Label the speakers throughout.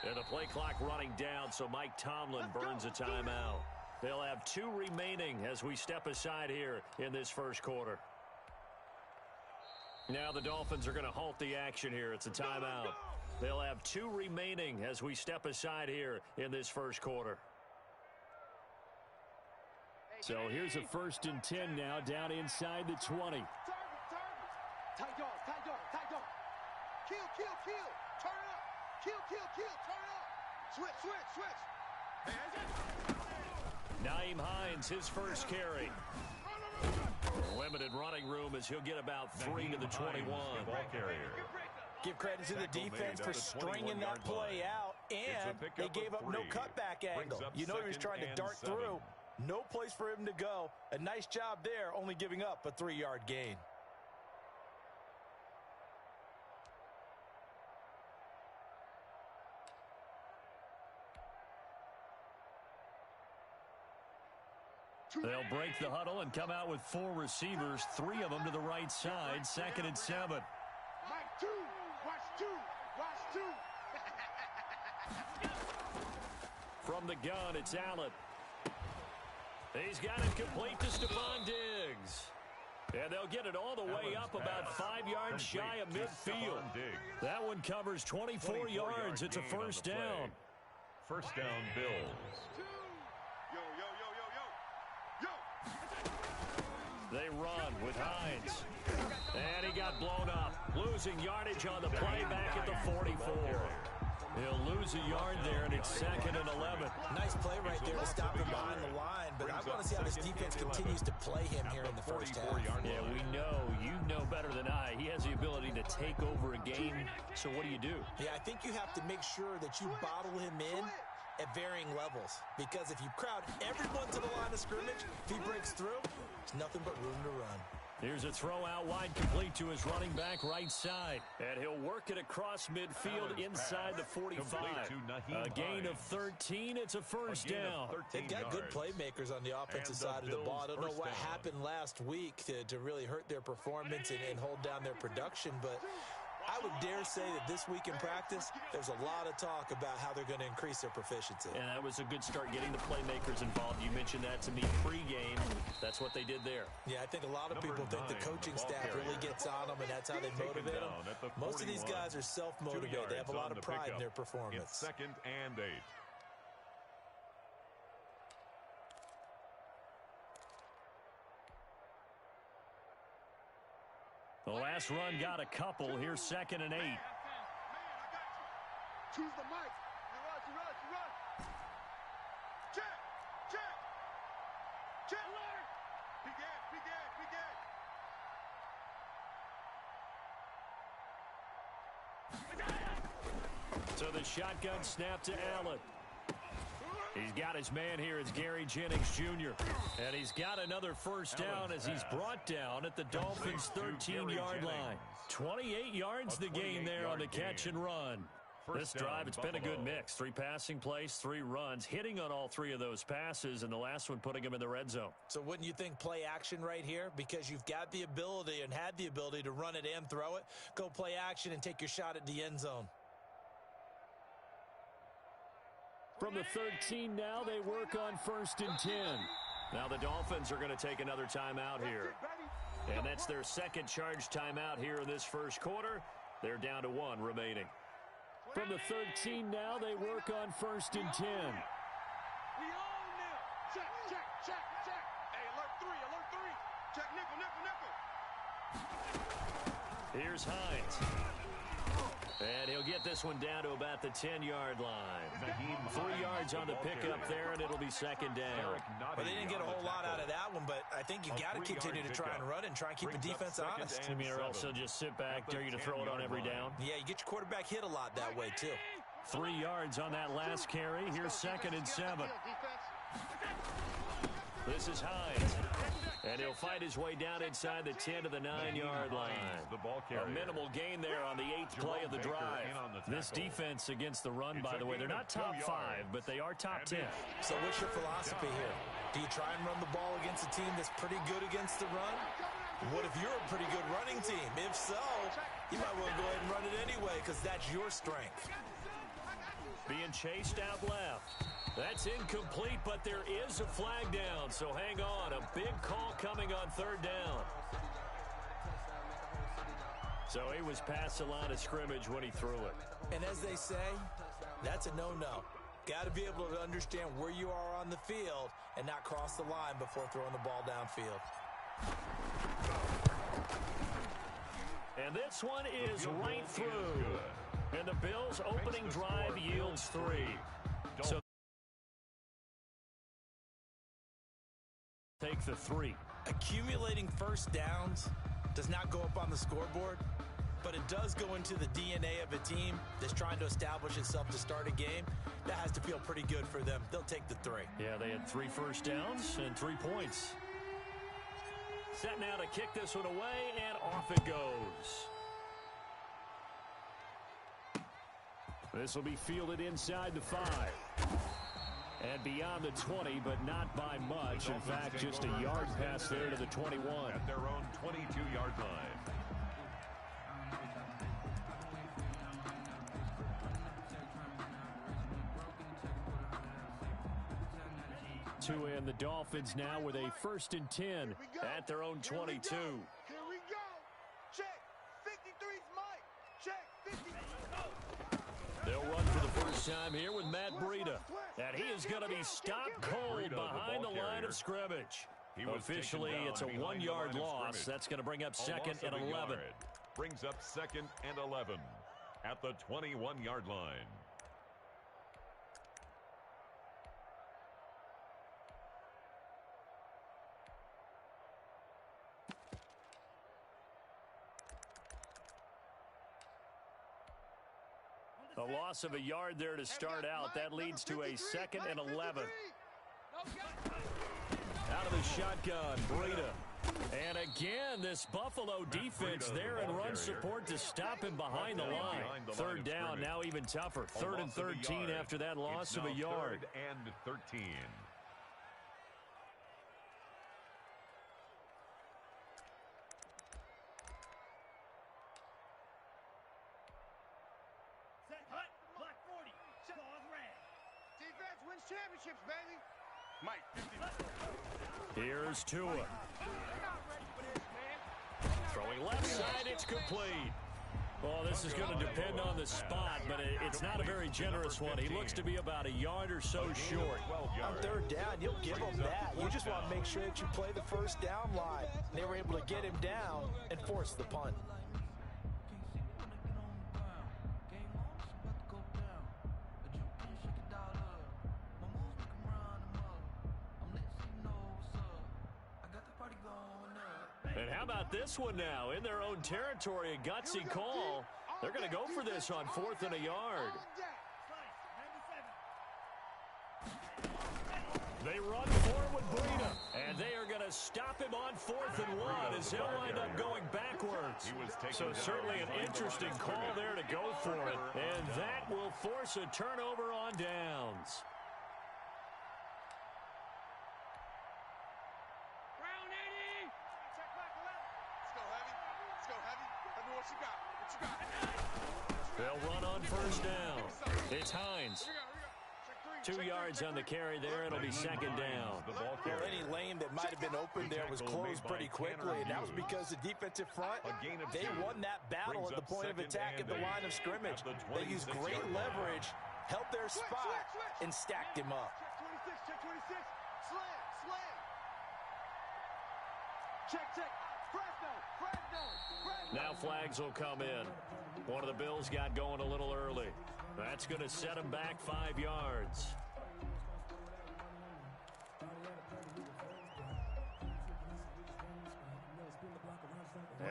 Speaker 1: And the play clock running down, so Mike Tomlin burns a timeout. They'll have 2 remaining as we step aside here in this first quarter. Now the Dolphins are going to halt the action here. It's a timeout. They'll have 2 remaining as we step aside here in this first quarter. So here's a 1st and 10 now, down inside the 20.
Speaker 2: Tight dog. Kill. Turn it up. Kill. Turn it up. Switch.
Speaker 1: Naeem Hines, his first carry. Limited running room as he'll get about 3 to the 21.
Speaker 3: Ball carrier.
Speaker 4: Give credit to the defense for stringing that play out, and they gave up no cutback angle. You know he was trying to dart through. No place for him to go. A nice job there, only giving up a 3-yard gain.
Speaker 1: They'll break the huddle and come out with 4 receivers, 3 of them to the right side, 2nd and 7.
Speaker 2: Mike 2, watch 2.
Speaker 1: From the gun, it's Allen. He's got it complete to Stephon Diggs. And they'll get it all the way up about 5 yards shy of midfield. That one covers 24 yards. It's a first down.
Speaker 3: First down, Bills.
Speaker 1: They run with Hines. And he got blown up. Losing yardage on the play back at the 44. He'll lose a yard there, and it's 2nd and 11.
Speaker 4: Nice play right there to stop him behind the line, but I want to see how this defense continues to play him here in the first half.
Speaker 1: Yeah, we know. You know better than I. He has the ability to take over a game, so what do?
Speaker 4: Yeah, I think you have to make sure that you bottle him in at varying levels, because if you crowd everyone to the line of scrimmage, if he breaks through, there's nothing but room to run.
Speaker 1: Here's a throw out wide complete to his running back right side. And he'll work it across midfield inside the 45. A gain of 13. It's a first down.
Speaker 4: They've got good playmakers on the offensive side of the ball. I don't know what happened last week to really hurt their performance and hold down their production, but I would dare say that this week in practice, there's a lot of talk about how they're going to increase their proficiency.
Speaker 1: And that was a good start getting the playmakers involved. You mentioned that to me pregame. That's what they did there.
Speaker 4: Yeah, I think a lot of people think the coaching staff really gets on them, and that's how they motivate them. Most of these guys are self-motivated. They have a lot of pride in their performance.
Speaker 3: It's 2nd and 8.
Speaker 1: The last run got a couple. Here's 2nd and 8.
Speaker 2: Man, I got you. Choose the mic. You run. Check. Begin.
Speaker 1: So the shotgun snap to Allen. He's got his man here. It's Gary Jennings Jr. And he's got another first down as he's brought down at the Dolphins' 13-yard line. 28 yards the gain there on the catch and run. This drive, it's been a good mix. 3 passing plays, 3 runs, hitting on all 3 of those passes, and the last one putting him in the red zone.
Speaker 4: So wouldn't you think play action right here? Because you've got the ability and had the ability to run it and throw it. Go play action and take your shot at the end zone.
Speaker 1: From the 13 now, they work on 1st and 10. Now the Dolphins are going to take another timeout here. And that's their 2nd charge timeout here in this first quarter. They're down to 1 remaining. From the 13 now, they work on 1st and 10.
Speaker 2: We own them. Check. Hey, alert 3. Check nickel.
Speaker 1: Here's Hines. And he'll get this one down to about the 10-yard line. 3 yards on the pickup there, and it'll be 2nd down.
Speaker 4: Well, they didn't get a whole lot out of that one, but I think you got to continue to try and run and try and keep the defense honest.
Speaker 1: I mean, or else they'll just sit back, dare you to throw it on every down.
Speaker 4: Yeah, you get your quarterback hit a lot that way, too.
Speaker 1: 3 yards on that last carry. Here's 2nd and 7. This is Hines. And he'll fight his way down inside the 10 to the 9-yard line. A minimal gain there on the 8th play of the drive. This defense against the run, by the way, they're not top 5, but they are top 10.
Speaker 4: So what's your philosophy here? Do you try and run the ball against a team that's pretty good against the run? What if you're a pretty good running team? If so, you might want to go ahead and run it anyway because that's your strength.
Speaker 1: Being chased out left. That's incomplete, but there is a flag down, so hang on. A big call coming on third down. So he was past the line of scrimmage when he threw it.
Speaker 4: And as they say, that's a no-no. Got to be able to understand where you are on the field and not cross the line before throwing the ball downfield.
Speaker 1: And this one is right through. And the Bills' opening drive yields 3. So take the 3.
Speaker 4: Accumulating first downs does not go up on the scoreboard, but it does go into the DNA of a team that's trying to establish itself to start a game. That has to feel pretty good for them. They'll take the 3.
Speaker 1: Yeah, they had 3 first downs and 3 points. Set now to kick this one away, and off it goes. This will be fielded inside the 5. And beyond the 20, but not by much. In fact, just a yard pass there to the 21.
Speaker 3: At their own 22-yard line.
Speaker 1: Two in the Dolphins now with a 1st and 10 at their own 22.
Speaker 2: Here we go. Check. 53's Mike. Check. 53.
Speaker 1: They'll run for the first time here with Matt Breida. And he is going to be stopped cold behind the line of scrimmage. Officially, it's a 1-yard loss. That's going to bring up 2nd and 11.
Speaker 3: Brings up 2nd and 11 at the 21-yard line.
Speaker 1: A loss of a yard there to start out. That leads to a 2nd and 11. Out of the shotgun, Breida. And again, this Buffalo defense there in run support to stop him behind the line. Third down, now even tougher. 3rd and 13 after that loss of a yard.
Speaker 3: 3rd and 13.
Speaker 2: Defense wins championships, baby. Mike,
Speaker 1: Here's Tua. Throwing left side, it's complete. Well, this is going to depend on the spot, but it's not a very generous one. He looks to be about a yard or so short.
Speaker 4: On third down, you'll give them that. You just want to make sure that you play the first down line. They were able to get him down and force the punt.
Speaker 1: And how about this one now? In their own territory, a gutsy call. They're going to go for this on 4th and a yard. They run forward, Breida, and they are going to stop him on 4th and 1 as he'll wind up going backwards. So certainly an interesting call there to go for it, and that will force a turnover on downs. They'll run on first down. It's Hines. 2 yards on the carry there. It'll be 2nd down.
Speaker 4: Well, any lane that might have been open there was closed pretty quickly, and that was because the defensive front, they won that battle at the point of attack at the line of scrimmage. They used great leverage, held their spot, and stacked him up.
Speaker 2: Check 26. Slam. Check.
Speaker 1: Now flags will come in. One of the Bills got going a little early. That's going to set him back 5 yards.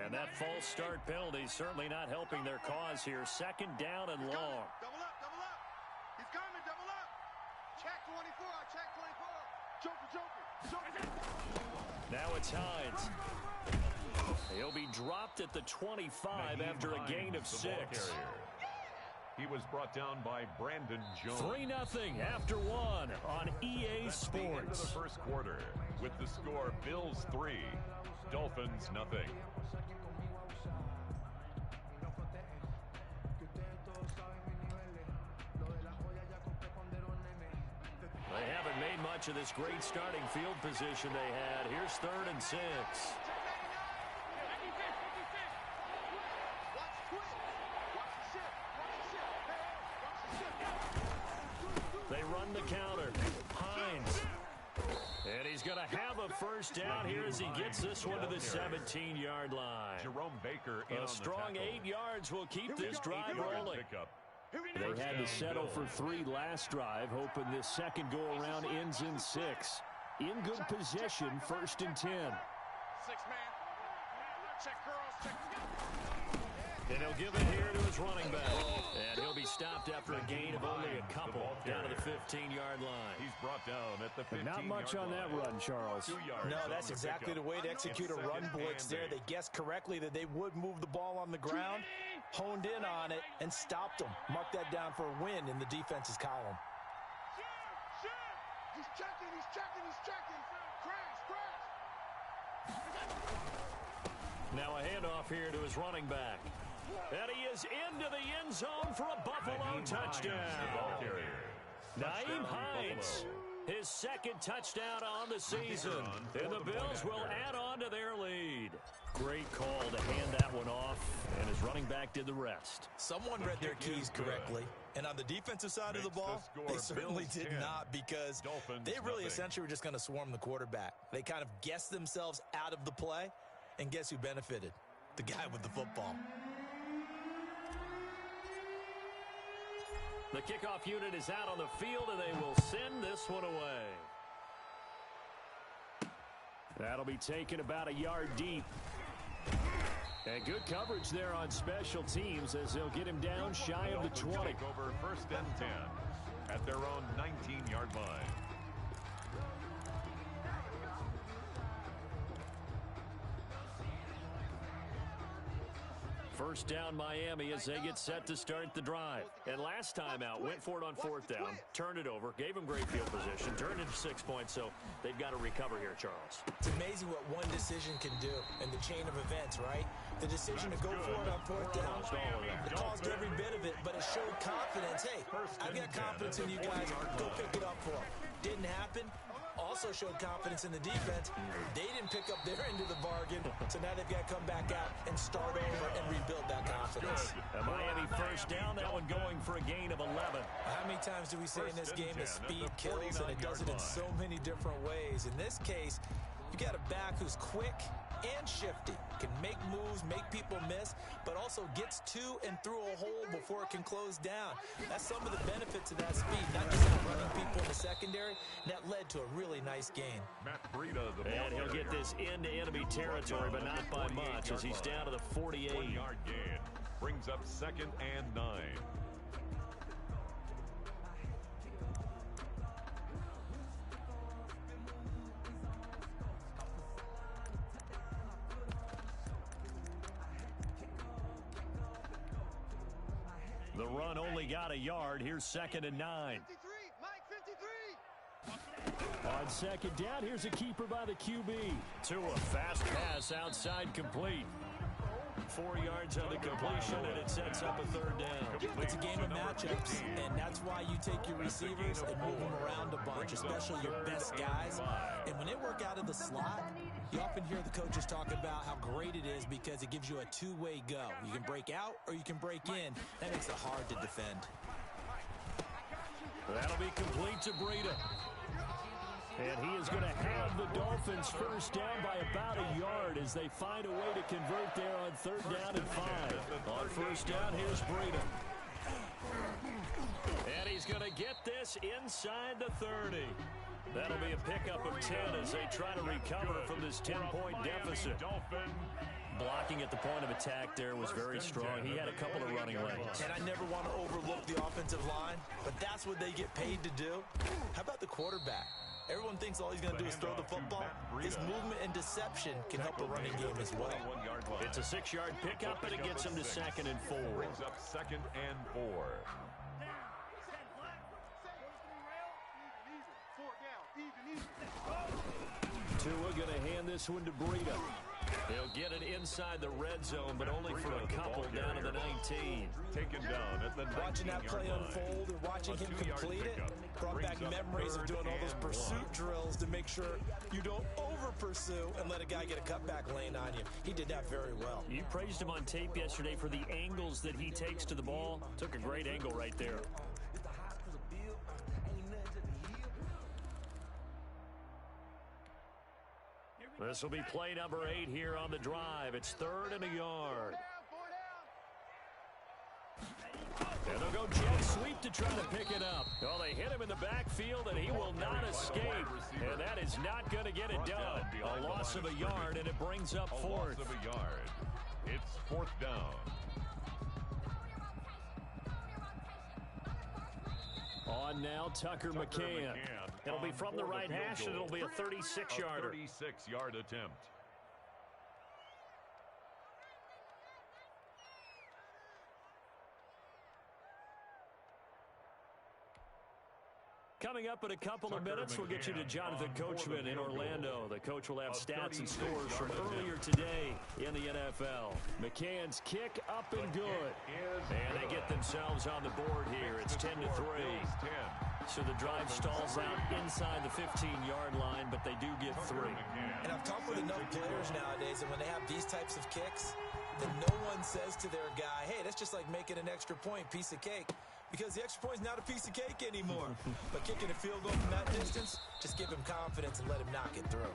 Speaker 1: And that false start penalty certainly not helping their cause here. 2nd down and long.
Speaker 2: Double up. He's coming, double up. Check 24. Joker.
Speaker 1: Now it's Hines. He'll be dropped at the 25 after a gain of 6.
Speaker 3: He was brought down by Brandon Jones.
Speaker 1: 3-0 after 1 on EA Sports.
Speaker 3: The end of the first quarter with the score Bills 3, Dolphins 0.
Speaker 1: much of this great starting field position they had. Here's 3rd and 6. They run the counter. Hines. And he's going to have a first down here as he gets this one to the 17-yard line.
Speaker 3: Jerome Baker
Speaker 1: A strong 8 yards will keep this drive rolling. They had to settle for 3 last drive, hoping this second go-around ends in 6. In good position, 1st and 10.
Speaker 2: 6-man. Check girls, check.
Speaker 1: And he'll give it here to his running back. And he'll be stopped after a gain of only a couple down to the 15-yard line.
Speaker 3: He's brought down at the 15-yard line.
Speaker 1: Not much on that run, Charles.
Speaker 4: No, that's exactly the way to execute a run blitz there. They guessed correctly that they would move the ball on the ground, honed in on it, and stopped them. Mark that down for a win in the defense's column.
Speaker 2: He's checking, he's checking, he's checking. Crash.
Speaker 1: Now a handoff here to his running back. And he is into the end zone for a Buffalo touchdown. Naeem Hines, his 2nd touchdown on the season. And the Bills will add on to their lead. Great call to hand that one off, and his running back did the rest.
Speaker 4: Someone read their keys correctly. And on the defensive side of the ball, they certainly did not, because they really essentially were just going to swarm the quarterback. They kind of guessed themselves out of the play, and guess who benefited? The guy with the football.
Speaker 1: The kickoff unit is out on the field, and they will send this one away. That'll be taken about a yard deep. And good coverage there on special teams as they'll get him down shy of the 20.
Speaker 3: Over 1st and 10 at their own 19-yard line.
Speaker 1: First down Miami as they get set to start the drive. And last time out, went for it on 4th down, turned it over, gave them great field position, turned it to 6 points, so they've got to recover here, Charles.
Speaker 4: It's amazing what one decision can do in the chain of events, right? The decision to go for it on 4th down, it caused every bit of it, but it showed confidence. Hey, I've got confidence in you guys. Go pick it up for them. Didn't happen. Also showed confidence in the defense. They didn't pick up their end of the bargain, so now they've got to come back out and start over and rebuild that confidence.
Speaker 1: A Miami first down, that one going for a gain of 11.
Speaker 4: How many times do we say in this game that speed kills, and it does it in so many different ways? In this case, you got a back who's quick and shifty, can make moves, make people miss, but also gets to and through a hole before it can close down. That's some of the benefits of that speed, not just running people in the secondary. That led to a really nice gain.
Speaker 1: And he'll get this into enemy territory, but not by much, as he's down to the 48.
Speaker 3: 1-yard gain brings up 2nd and 9.
Speaker 1: The run only got a yard. Here's 2nd and 9.
Speaker 2: 53, Mike 53.
Speaker 1: On 2nd down, here's a keeper by the QB. To a fast pass outside complete. 4 yards on the completion, and it sets up a 3rd down.
Speaker 4: It's a game of matchups, and that's why you take your receivers and move them around a bunch, especially your best guys. And when they work out of the slot, you often hear the coaches talk about how great it is because it gives you a two-way go. You can break out or you can break in. That makes it hard to defend.
Speaker 1: That'll be complete to Breida. And he is going to have the Dolphins first down by about a yard as they find a way to convert there on 3rd down and 5. On 1st down, here's Breida. And he's going to get this inside the 30. That'll be a pickup of 10 as they try to recover from this 10-point deficit. Blocking at the point of attack there was very strong. He had a couple of running lanes.
Speaker 4: And I never want to overlook the offensive line, but that's what they get paid to do. How about the quarterback? Everyone thinks all he's going to do is throw the football. His movement and deception can help a running game as well.
Speaker 1: It's a 6-yard pickup, and it gets him to 2nd and 4.
Speaker 3: Brings up 2nd and 4.
Speaker 1: Tua going to hand this one to Breida. They'll get it inside the red zone, but only for a couple down to the 19.
Speaker 3: Taken down at the 19-yard line.
Speaker 4: Watching that play unfold and watching him complete it brought back memories of doing all those pursuit drills to make sure you don't over-pursue and let a guy get a cutback lane on you. He did that very well.
Speaker 1: You praised him on tape yesterday for the angles that he takes to the ball. Took a great angle right there. This will be play number 8 here on the drive. It's 3rd and a yard. And they'll go jet sweep to try to pick it up. Well, they hit him in the backfield, and he will not escape. And that is not going to get it done. A loss of a yard, and it brings up 4th.
Speaker 3: A loss of a yard. It's 4th down.
Speaker 1: On now, Tucker McCann. It'll be from the right hash, and it'll be a 36-yarder.
Speaker 3: A 36-yard attempt.
Speaker 1: Coming up in a couple of minutes, we'll get you to Jonathan Coachman in Orlando. The coach will have stats and scores from earlier today in the NFL. McCann's kick up and good. And they get themselves on the board here. It's 10-3. So the drive stalls out inside the 15-yard line, but they do get 3.
Speaker 4: And I've talked with enough players nowadays, and when they have these types of kicks, then no one says to their guy, hey, that's just like making an extra point, piece of cake. Because the extra point is not a piece of cake anymore. But kicking a field goal from that distance, just give him confidence and let him knock it through.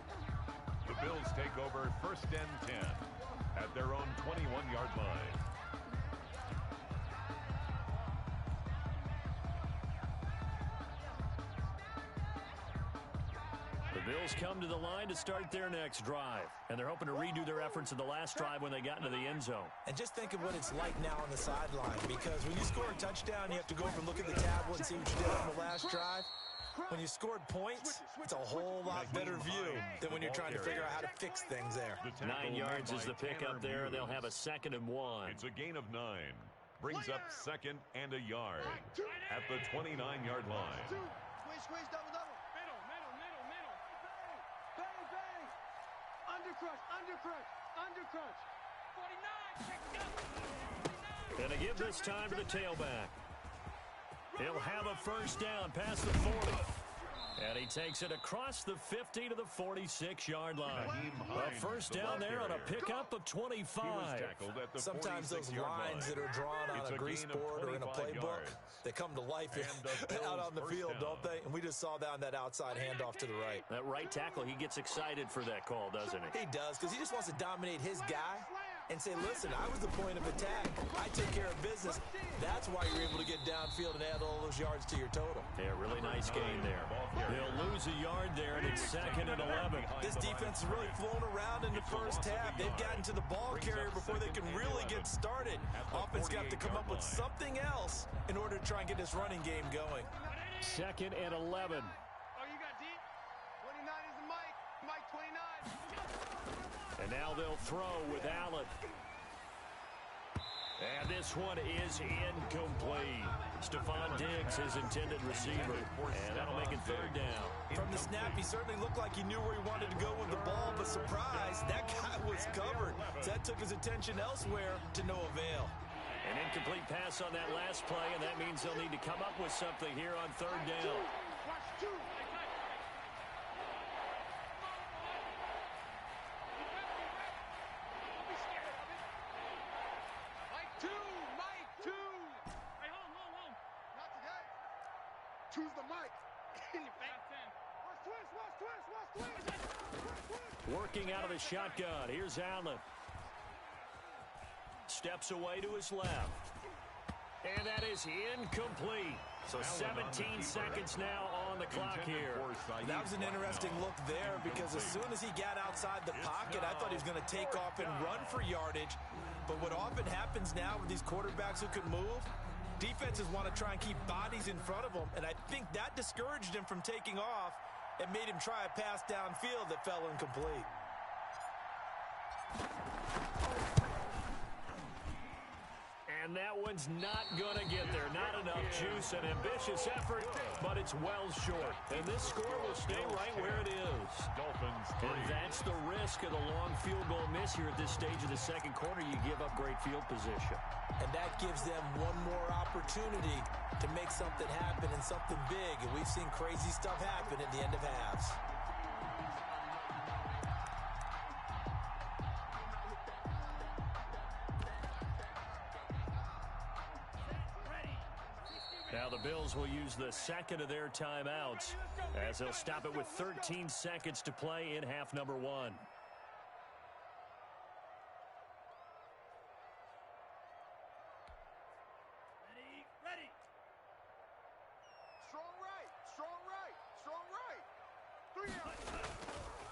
Speaker 3: The Bills take over 1st and 10 at their own 21-yard line.
Speaker 1: The Bills come to the line to start their next drive. And they're hoping to redo their efforts in the last drive when they got into the end zone.
Speaker 4: And just think of what it's like now on the sideline. Because when you score a touchdown, you have to go over and look at the tablet and see what you did on the last drive. When you scored points, it's a whole lot better view than when you're trying to figure out how to fix things there.
Speaker 1: 9 yards is the pickup there. They'll have a 2nd and 1.
Speaker 3: It's a gain of 9. Brings up 2nd and a yard at the 29-yard line.
Speaker 2: Squeeze, double. Middle. Bang. Undercrunch. 49.
Speaker 1: And they give this time to the tailback. He'll have a 1st down past the 40. And he takes it across the 50 to the 46-yard line. A 1st down there on a pickup of 25.
Speaker 4: Sometimes those lines that are drawn on a grease board or in a playbook, they come to life out on the field, don't they? And we just saw down that outside handoff to the right.
Speaker 1: That right tackle, he gets excited for that call, doesn't he?
Speaker 4: He does, because he just wants to dominate his guy and say, listen, I was the point of attack. I took care of business. That's why you're able to get downfield and add all those yards to your total.
Speaker 1: Yeah, really nice gain there. They'll lose a yard there, and it's 2nd and 11.
Speaker 4: This defense has really flown around in the first half. They've gotten to the ball carrier before they can really get started. Offense got to come up with something else in order to try and get this running game going.
Speaker 1: 2nd and 11.
Speaker 2: Oh, you got deep? 29 is the Mike 29.
Speaker 1: And now they'll throw with Allen. And this one is incomplete. Stephon Diggs, his intended receiver. And that'll make it 3rd down.
Speaker 4: From the snap, he certainly looked like he knew where he wanted to go with the ball, but surprise, that guy was covered. So that took his attention elsewhere to no avail.
Speaker 1: An incomplete pass on that last play, and that means they'll need to come up with something here on 3rd down.
Speaker 2: Watch 2. Mike 2. Hey, hold. Not today. Choose the mic. In your face. Watch twist.
Speaker 1: Working out of the shotgun. Here's Allen. Steps away to his left. And that is incomplete. So 17 seconds now on the clock here.
Speaker 4: That was an interesting look there because as soon as he got outside the pocket, I thought he was going to take off and run for yardage. But what often happens now with these quarterbacks who can move, defenses want to try and keep bodies in front of them. And I think that discouraged him from taking off and made him try a pass downfield that fell incomplete.
Speaker 1: And And that one's not going to get there. Not enough juice. An ambitious effort, but it's well short. And this score will stay right where it is.
Speaker 3: Dolphins 3.
Speaker 1: And that's the risk of the long field goal miss here at this stage of the second quarter. You give up great field position.
Speaker 4: And that gives them one more opportunity to make something happen and something big. And we've seen crazy stuff happen at the end of halves.
Speaker 1: Now the Bills will use the second of their timeouts as they'll stop it with 13 seconds to play in half number 1.
Speaker 2: Ready. Strong right. 3 out.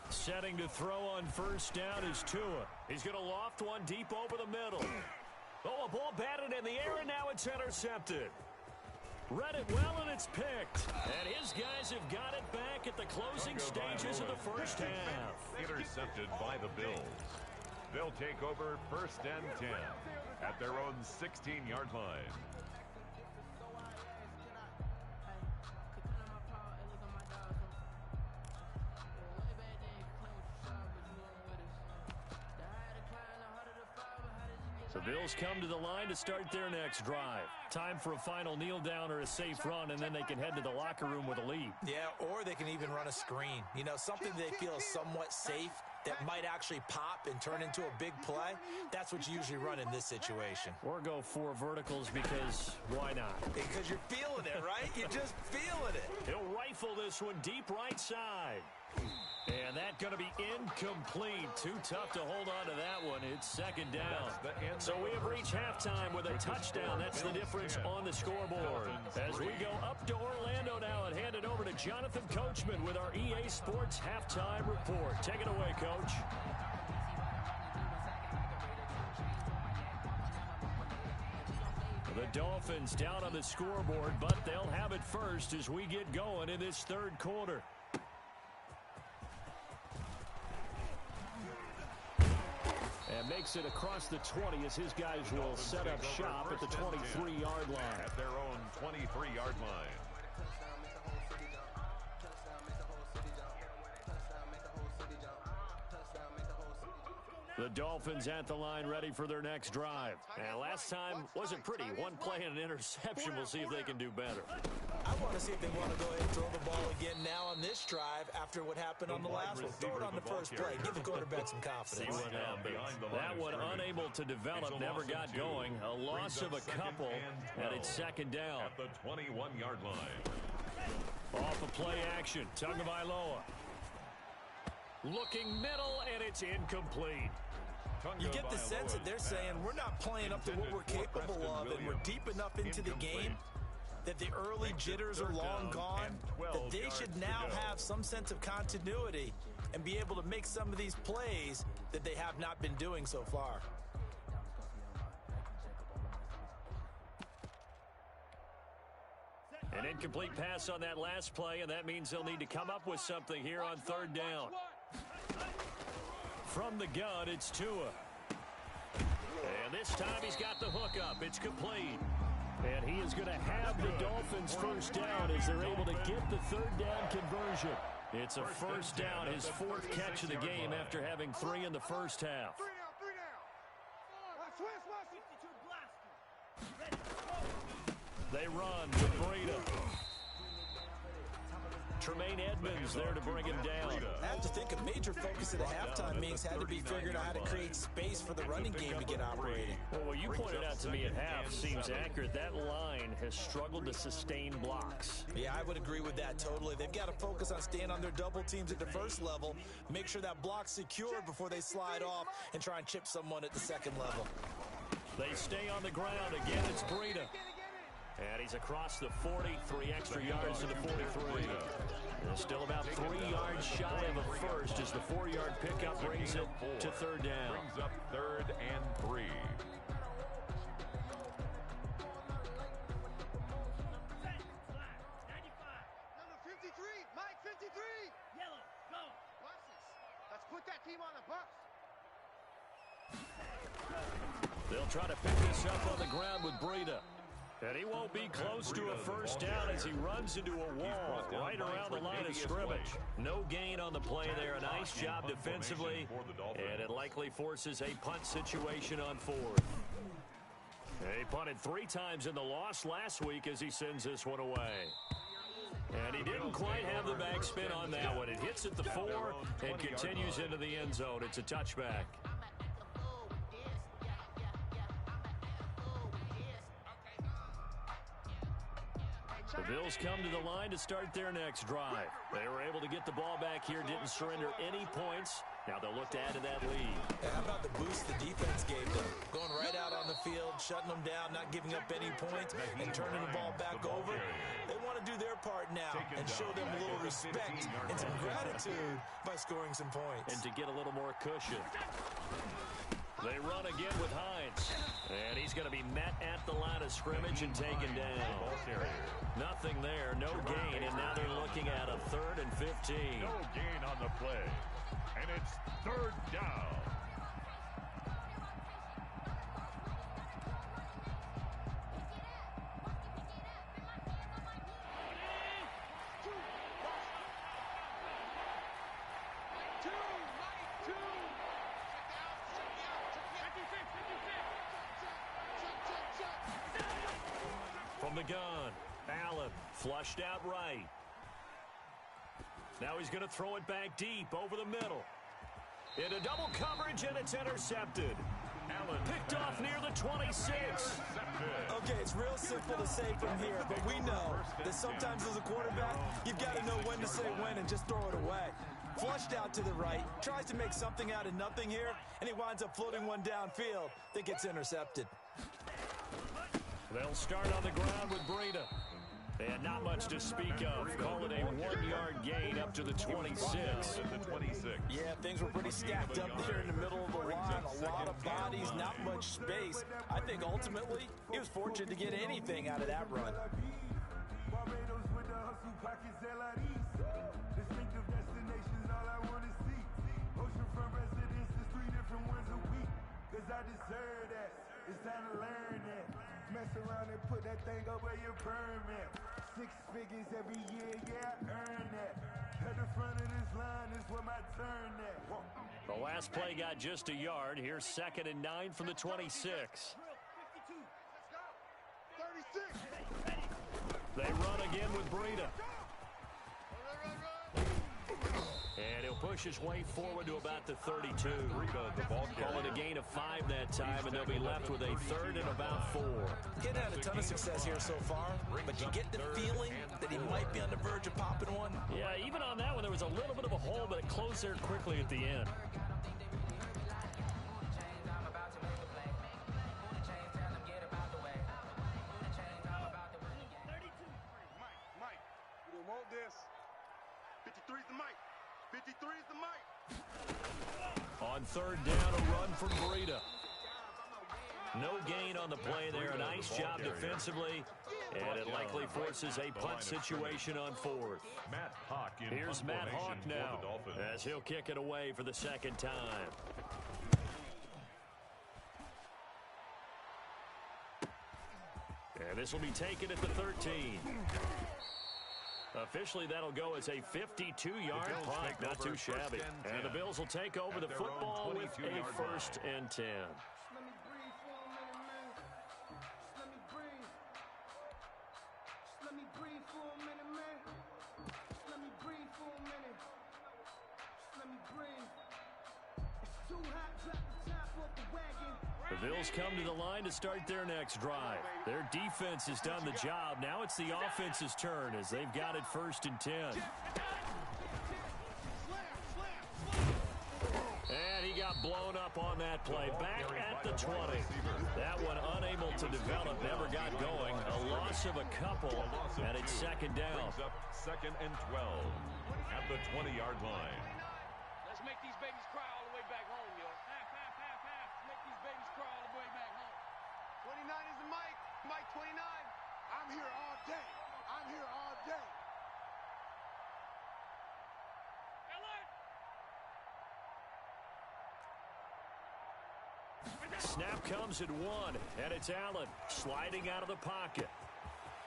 Speaker 1: Setting to throw on first down is Tua. He's going to loft one deep over the middle. Oh, a ball batted in the air, and now it's intercepted. Read it well, and it's picked. And his guys have got it back at the closing stages of the first half.
Speaker 3: Intercepted by the Bills. They'll take over first and 10 at their own 16-yard line.
Speaker 1: The Bills come to the line to start their next drive. Time for a final kneel down or a safe run, and then they can head to the locker room with a lead.
Speaker 4: Yeah, or they can even run a screen. You know, something they feel is somewhat safe that might actually pop and turn into a big play. That's what you usually run in this situation.
Speaker 1: Or go 4 verticals because why not?
Speaker 4: Because you're feeling it, right? You're just feeling it.
Speaker 1: He'll rifle this one deep right side. And that's going to be incomplete. Too tough to hold on to that one. It's second down. So we have reached halftime with a touchdown. That's the difference on the scoreboard. As we go up to Orlando now and hand it over to Jonathan Coachman with our EA Sports Halftime Report. Take it away, Coach. The Dolphins down on the scoreboard, but they'll have it first as we get going in this third quarter. And makes it across the 20 as his guys will set up shop at the 23-yard line.
Speaker 3: At their own 23-yard line.
Speaker 1: The Dolphins at the line ready for their next drive. And last time wasn't pretty. One play and an interception. We'll see if they can do better.
Speaker 4: I want to see if they want to go ahead and throw the ball again now on this drive after what happened on the last one. Throw it on the first play. Give the quarterback some confidence.
Speaker 1: See what happens. That one unable to develop, never got going. A loss of a couple, and it's second down.
Speaker 3: At the 21-yard line.
Speaker 1: Off a play action. Tagovailoa. Looking middle, and it's incomplete.
Speaker 4: You get the sense that they're saying we're not playing up to what we're capable of, and we're deep enough into the game that the early jitters are long gone, that they should now have some sense of continuity and be able to make some of these plays that they have not been doing so far.
Speaker 1: An incomplete pass on that last play, and that means they'll need to come up with something here on third down. From the gun, it's Tua. And this time he's got the hookup. It's complete. And he is going to have the Dolphins first down as they're able to get the third down conversion. It's a first down, his 4th catch of the game after having 3 in the first half.
Speaker 2: 3 down.
Speaker 1: They run with Breida. Tremaine Edmonds there to bring him down.
Speaker 4: I have to think a major focus of the halftime meetings had to be figuring out how to create space for the running game to get operating.
Speaker 1: Well, what you pointed out to me at half seems accurate. That line has struggled to sustain blocks.
Speaker 4: Yeah, I would agree with that totally. They've got to focus on staying on their double teams at the first level, make sure that block's secured before they slide off and try and chip someone at the second level.
Speaker 1: They stay on the ground. Again, it's Breida. And he's across the 40, 3 extra yards to the 43. And still about 3 yards shy of a first as the 4-yard pickup brings it to third down.
Speaker 3: Brings up 3rd and 3.
Speaker 2: Number 53, Mike 53. Yellow, go. Watch this. Let's put that team on the bus.
Speaker 1: They'll try to pick this up on the ground with Breida. And he won't be close to a first down as he runs into a wall right around the line of scrimmage. No gain on the play there. A nice job defensively, and it likely forces a punt situation on fourth. He punted 3 times in the loss last week as he sends this one away. And he didn't quite have the backspin on that one. It hits at the 4 and continues into the end zone. It's a touchback. The Bills come to the line to start their next drive. They were able to get the ball back here, didn't surrender any points. Now they'll look to add to that lead.
Speaker 4: How about the boost the defense gave them? Going right out on the field, shutting them down, not giving up any points, and turning the ball back over. They want to do their part now and show them a little respect and some gratitude by scoring some points.
Speaker 1: And to get a little more cushion. They run again with Hines. And he's going to be met at the line of scrimmage and taken down. Nothing there, no gain, and now they're looking at a 3rd and 15.
Speaker 3: No gain on the play. And it's 3rd down.
Speaker 1: From the gun, Allen flushed out right. Now he's going to throw it back deep over the middle. Into double coverage, and it's intercepted. Allen picked off near the 26.
Speaker 4: Okay, it's real simple to say from here, but we know that sometimes as a quarterback, you've got to know when to say when and just throw it away. Flushed out to the right, tries to make something out of nothing here, and he winds up floating one downfield that gets intercepted.
Speaker 1: They'll start on the ground with Breida. And not much to speak of. Call it a 1-yard gain up to the 26.
Speaker 4: Yeah, things were pretty stacked up there in the middle of the line. A lot of bodies, not much space. I think ultimately he was fortunate to get anything out of that run.
Speaker 5: It's time to learn that. Mess around and put that thing up where you burn, man. 6 figures every year, yeah, I earn that. At the front of this line is where my turn at.
Speaker 1: The last play got just a yard. Here's 2nd and 9 from the 26. They run again with Breida. And he'll push his way forward to about the 32. Call it a gain of 5 that time, and they'll be left with a 3rd and about 4.
Speaker 4: Getting had a ton of success here so far, but you get the feeling that he might be on the verge of popping one.
Speaker 1: Yeah, even on that one, there was a little bit of a hole, but it closed there quickly at the end.
Speaker 2: Mike, we don't want this. 53's the Mike. 53's the Mike.
Speaker 1: On 3rd down, a run from Breida. No gain on the play there. A nice job defensively, and it likely forces a punt situation on 4th. Here's Matt Hawk now as he'll kick it away for the 2nd time. And this will be taken at the 13. Officially, that'll go as a 52-yard punt. Not too shabby. And the Bills will take over the football with a 1st and 10. The Bills come to the line to start their next drive. Their defense has done the job. Now it's the offense's turn as they've got it 1st and 10. And he got blown up on that play. Back at the 20. That one unable to develop, never got going. A loss of a couple, and it's 2nd down.
Speaker 3: 2nd and 12 at the 20-yard line.
Speaker 2: Let's make these babies cry all the way back home, yo. Half. Make these babies cry all the way back home. 29 is the Mike. Mike 29. I'm here all day. I'm here all day.
Speaker 1: Snap comes at 1, and it's Allen sliding out of the pocket.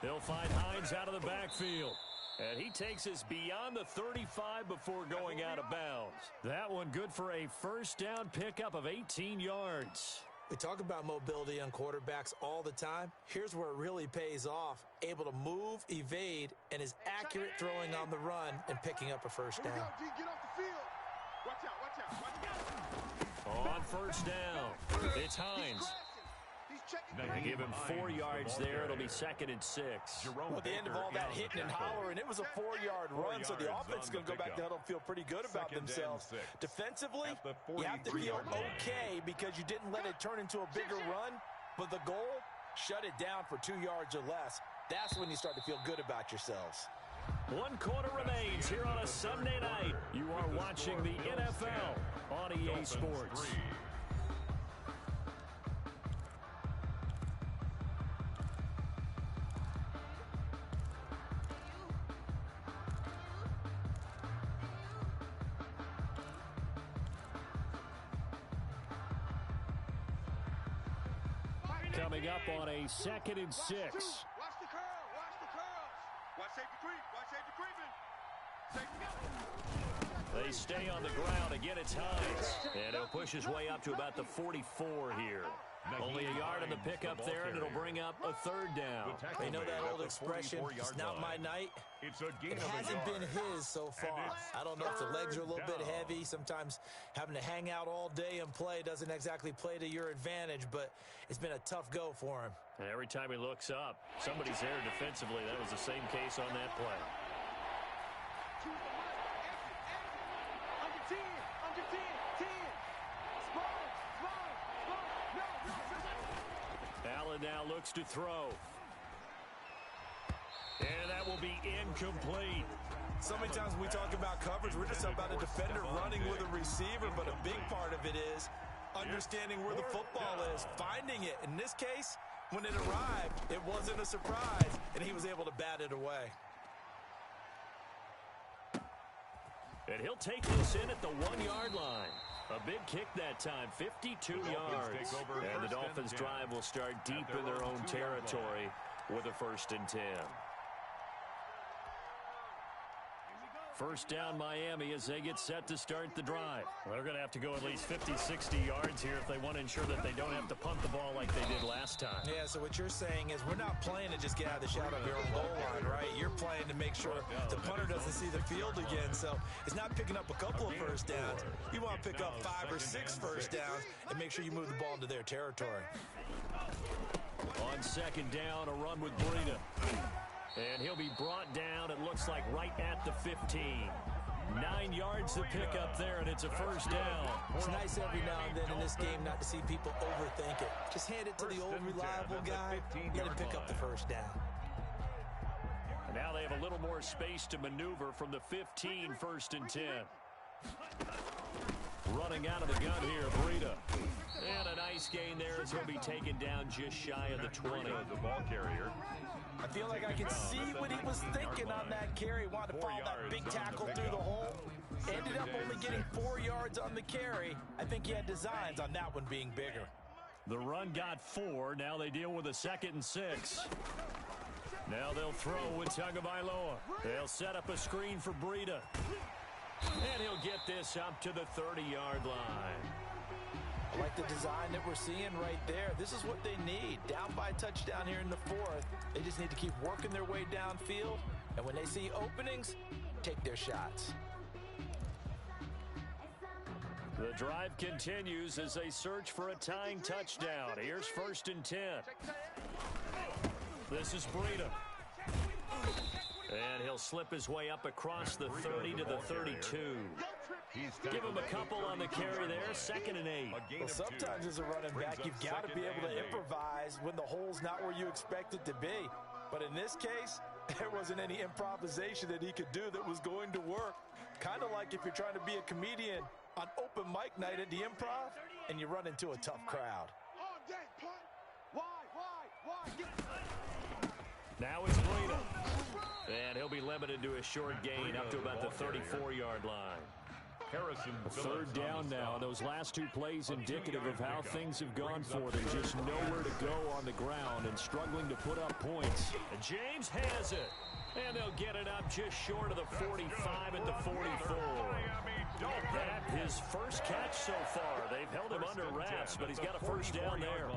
Speaker 1: They'll find Hines out of the backfield. And he takes us beyond the 35 before going out of bounds. That one good for a first down pickup of 18 yards.
Speaker 4: We talk about mobility on quarterbacks all the time. Here's where it really pays off. Able to move, evade, and is accurate throwing on the run and picking up a first down.
Speaker 2: Get off the field. Watch out.
Speaker 1: On first down, it's Hines. They give him 4 yards there. It'll be 2nd and 6.
Speaker 4: Well, at the end of all that hitting and hollering, it was a 4-yard run, so the offense is going to go back to huddle and feel pretty good about themselves. Defensively, you have to feel okay because you didn't let it turn into a bigger run, but the goal, shut it down for 2 yards or less. That's when you start to feel good about yourselves.
Speaker 1: 1 quarter remains here on a Sunday night. You are watching the NFL on EA Sports. Coming up on a 2nd and 6.
Speaker 2: Watch the curl. Watch safety creep. Watch safety creeping.
Speaker 1: They stay on the ground. Again, it's Hines. And he'll push his way up to about the 44 here. Only a yard on the pickup there, and it'll bring up a 3rd down.
Speaker 4: You know that old expression, it's not my night? It hasn't been his so far. I don't know if the legs are a little bit heavy. Sometimes having to hang out all day and play doesn't exactly play to your advantage, but it's been a tough go for him.
Speaker 1: And every time he looks up, somebody's there defensively. That was the same case on that play.
Speaker 2: Under 10.
Speaker 1: Allen now looks to throw. And that will be incomplete.
Speaker 4: So many times when we talk about coverage, we're just talking about a defender running with a receiver, but a big part of it is understanding where the football is, finding it. In this case, when it arrived, it wasn't a surprise, and he was able to bat it away.
Speaker 1: And he'll take this in at the 1-yard line. A big kick that time, 52 yards. And the Dolphins' drive will start deep in their own territory with a 1st and 10. First down Miami as they get set to start the drive. Well, they're going to have to go at least 50, 60 yards here if they want to ensure that they don't have to punt the ball like they did last time.
Speaker 4: Yeah, so what you're saying is we're not playing to just get out of the shadow of your own goal line, right? You're playing to make sure the punter doesn't see the field again. So it's not picking up a couple of first downs. You want to pick up 5 or 6 first downs and make sure you move the ball into their territory.
Speaker 1: On 2nd down, a run with Breida. And he'll be brought down, it looks like, right at the 15. 9 yards to pick up there, and it's a first down.
Speaker 4: It's nice every now and then in this game not to see people overthink it. Just hand it to the old reliable guy, let him pick up the first down.
Speaker 1: And now they have a little more space to maneuver from the 15, 1st and 10. Running out of the gun here, Breida. And a nice gain there as he'll be taken down just shy of the 20.
Speaker 3: The ball carrier.
Speaker 4: I feel like I can see what he was thinking on that carry. Wanted to follow that big tackle through the hole. Ended up only getting 4 yards on the carry. I think he had designs on that one being bigger.
Speaker 1: The run got 4. Now they deal with a 2nd and 6. Now they'll throw with Huntaboy512. They'll set up a screen for Breida. And he'll get this up to the 30-yard line.
Speaker 4: I like the design that we're seeing right there. This is what they need. Down by a touchdown here in the 4th. They just need to keep working their way downfield. And when they see openings, take their shots.
Speaker 1: The drive continues as they search for a tying touchdown. Here's 1st and 10. This is Breida. And he'll slip his way up across the 30 to the 32. Give him a couple on the carry there, 2nd and 8.
Speaker 4: Well, sometimes as a running back, you've got to be able to improvise when the hole's not where you expect it to be. But in this case, there wasn't any improvisation that he could do that was going to work. Kind of like if you're trying to be a comedian on open mic night at the Improv and you run into a tough crowd.
Speaker 1: Now it's Breida. And he'll be limited to a short gain up to about the 34-yard line. Third down now. Those last two plays indicative of how things have gone for them. Just nowhere to go on the ground and struggling to put up points. And James has it. And they'll get it up just short of the 45 at the 44. That his first catch so far. They've held him under wraps, but he's got a first down there.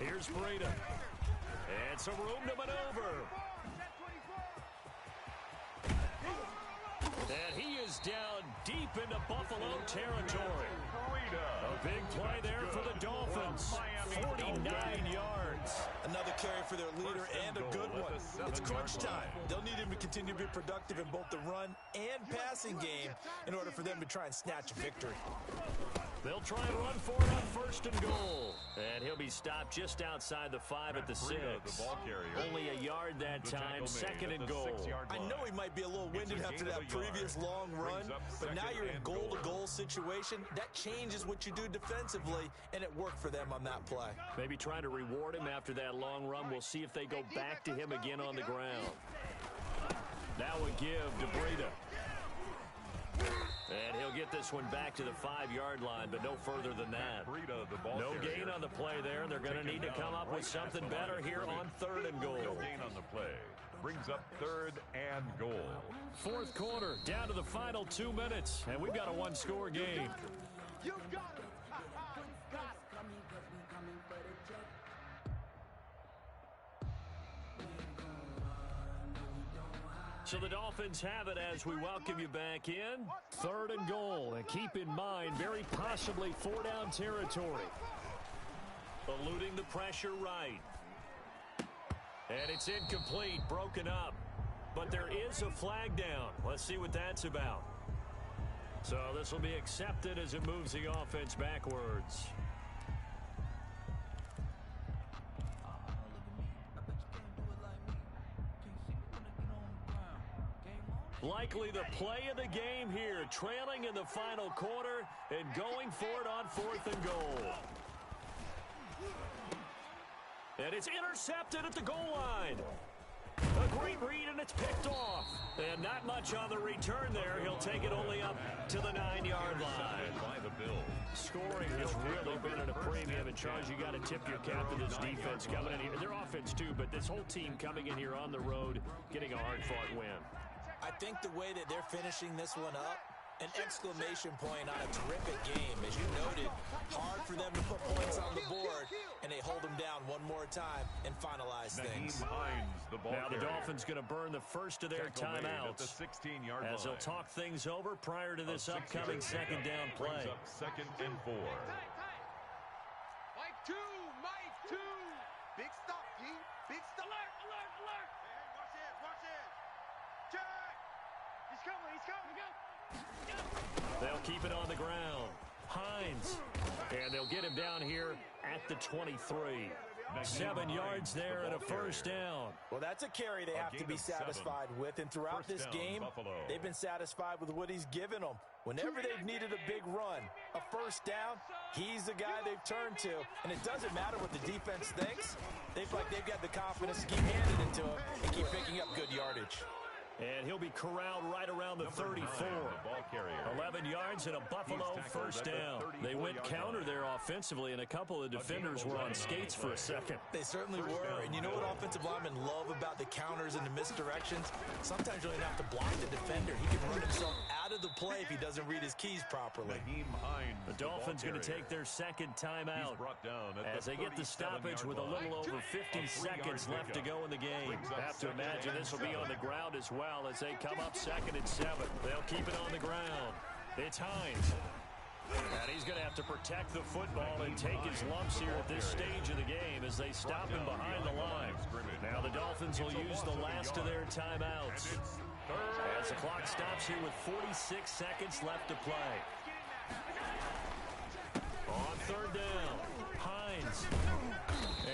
Speaker 1: Here's Breda. And some room to maneuver. And he is down deep into Buffalo territory. A big play there for the Dolphins. 49 yards.
Speaker 4: Another carry for their leader and a good one. It's crunch time. They'll need him to continue to be productive in both the run and passing game in order for them to try and snatch a victory.
Speaker 1: They'll try and run for it on first and goal. And he'll be stopped just outside the 5 at the 6. Only a yard that time, second and goal.
Speaker 4: I know he might be a little winded after that previous long run, but now you're in goal-to-goal situation. That changes what you do defensively, and it worked for them on that play.
Speaker 1: Maybe trying to reward him after that long run. We'll see if they go back to him again on the ground. Now a give to Breda. And he'll get this one back to the 5-yard line, but no further than that. No gain on the play there. They're going to need to come up with something better here on third and goal.
Speaker 3: No gain on the play. Brings up third and goal.
Speaker 1: Fourth quarter, down to the final 2 minutes, and we've got a one-score game.
Speaker 2: You got it.
Speaker 1: So the Dolphins have it as we welcome you back in. Third and goal. And keep in mind, very possibly 4-down territory. Eluding the pressure right. And it's incomplete, broken up. But there is a flag down. Let's see what that's about. So this will be accepted as it moves the offense backwards. Likely the play of the game here, trailing in the final quarter and going for it on fourth and goal. And it's intercepted at the goal line. A great read, and it's picked off. And not much on the return there. He'll take it only up to the 9-yard line. Scoring has really been at a premium. And, Charles, you got to tip your cap to this defense coming in here. Their offense, too, but this whole team coming in here on the road, getting a hard-fought win.
Speaker 4: I think the way that they're finishing this one up, an exclamation point on a terrific game. As you noted, hard for them to put points on the board, and they hold them down one more time and finalize things.
Speaker 1: Now the Dolphins going to burn the first of their timeouts as they'll talk things over prior to this upcoming second down play.
Speaker 3: Second and 4.
Speaker 2: Mike 2, Mike 2. Big stop, G. Big stop. Alert, alert, alert. Hey, watch it, watch it. Check. He's coming, he's coming. Go.
Speaker 1: They'll keep it on the ground. Hines. And they'll get him down here at the 23. 7 yards there and a first down.
Speaker 4: Well, that's a carry they have to be satisfied with. And throughout this game, they've been satisfied with what he's given them. Whenever they've needed a big run, a first down, he's the guy they've turned to. And it doesn't matter what the defense thinks. They've got the confidence to keep handing it to him and keep picking up good yardage.
Speaker 1: And he'll be corralled right around the 34. 11 yards and a Buffalo first down. They went counter there offensively, and a couple of defenders were on skates for a second.
Speaker 4: They certainly were. And you know what offensive linemen love about the counters and the misdirections? Sometimes you don't even have to block the defender. He can run himself out of the play if he doesn't read his keys properly.
Speaker 1: The Dolphins going to take their second timeout as they get the stoppage with a little over 50 seconds left to go in the game. Have to imagine this will be on the ground as well as they come up second and 7. They'll keep it on the ground. It's Hines. And he's going to have to protect the football and take his lumps here at this stage of the game as they stop him behind the line. Now the Dolphins will use the last of their timeouts as the clock stops here with 46 seconds left to play. On third down, Hines.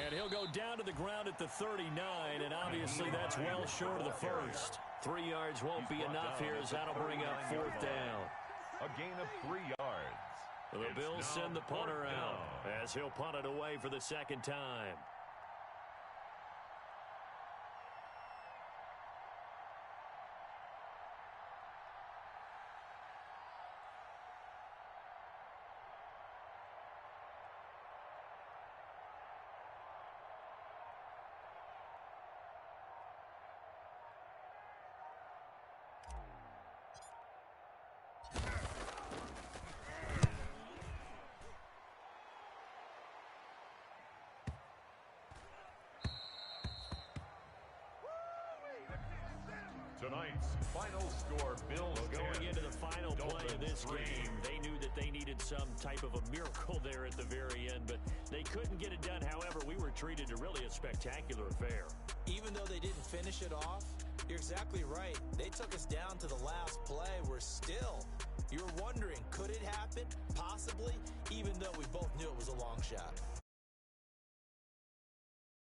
Speaker 1: And he'll go down to the ground at the 39, and obviously that's well short of the first. 3 yards won't be enough here as that'll bring up 4th down.
Speaker 3: A gain of 3 yards.
Speaker 1: The Bills send the punter out as he'll punt it away for the second time.
Speaker 3: Tonight's final score, Bills
Speaker 1: going into the final play of this game, they knew that they needed some type of a miracle there at the very end, but they couldn't get it done. However, we were treated to really a spectacular affair.
Speaker 4: Even though they didn't finish it off, you're exactly right. They took us down to the last play. You're wondering, could it happen? Possibly, even though we both knew it was a long shot.